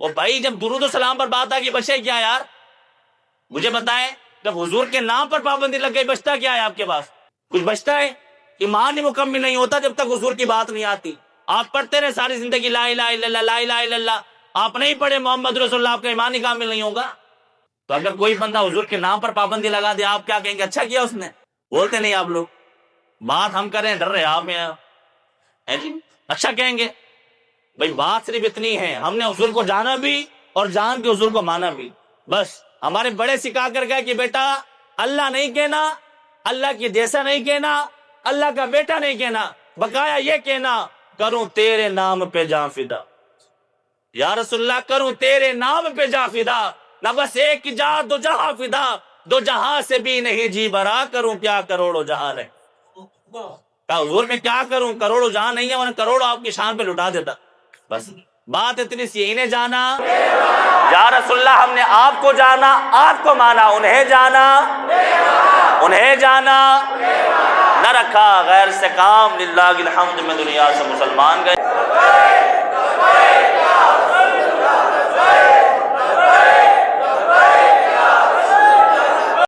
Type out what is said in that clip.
وہ بھائی جب درود و سلام پر بات آ گئی بچے کیا یار؟ مجھے بتائیں، جب حضور کے نام پر پابندی لگ گئی بچتا کیا ہے آپ کے پاس؟ کچھ بچتا ہے؟ ایمان ہی مکمل نہیں ہوتا جب تک حضور کی بات نہیں آتی۔ آپ پڑھتے رہے ساری زندگی لا الہ الا اللہ لا الہ الا اللہ، آپ نہیں پڑھے محمد رسول اللہ، آپ کا ایمان ہی کامل نہیں ہوگا۔ تو اگر کوئی بندہ حضور کے نام پر پابندی لگا دے، آپ کیا کہیں گے؟ اچھا کیا اس نے؟ بولتے نہیں آپ لوگ، بات ہم کریں ڈر رہے آپ ہیں جی، اچھا کہیں گے۔ بھائی بات صرف اتنی ہے، ہم نے حضور کو جانا بھی اور جان کے حضور کو مانا بھی۔ بس ہمارے بڑے سکھا کر گئے کہ بیٹا اللہ نہیں کہنا، اللہ کی جیسا نہیں کہنا، اللہ کا بیٹا نہیں کہنا، بقایا یہ کہنا کروں تیرے نام پہ جاں فدا، یا رسول اللہ کروں تیرے نام پہ جاں فدا، نہ بس ایک جا دو جہاں فدا، دو جہاں سے بھی نہیں جی برا، کروں کیا کروڑوں جہاں ہے۔ کہا حضور میں کیا کروں، کروڑوں جہاں نہیں ہے ورنہ کروڑوں آپ کی شان پہ لٹا دیتا۔ بس بات اتنی سی، انہیں جانا یا رسول اللہ، ہم نے آپ کو جانا، آپ کو مانا، انہیں جانا، انہیں جانا، نہ رکھا غیر سے کام، للہ الحمد میں دنیا سے مسلمان گئے۔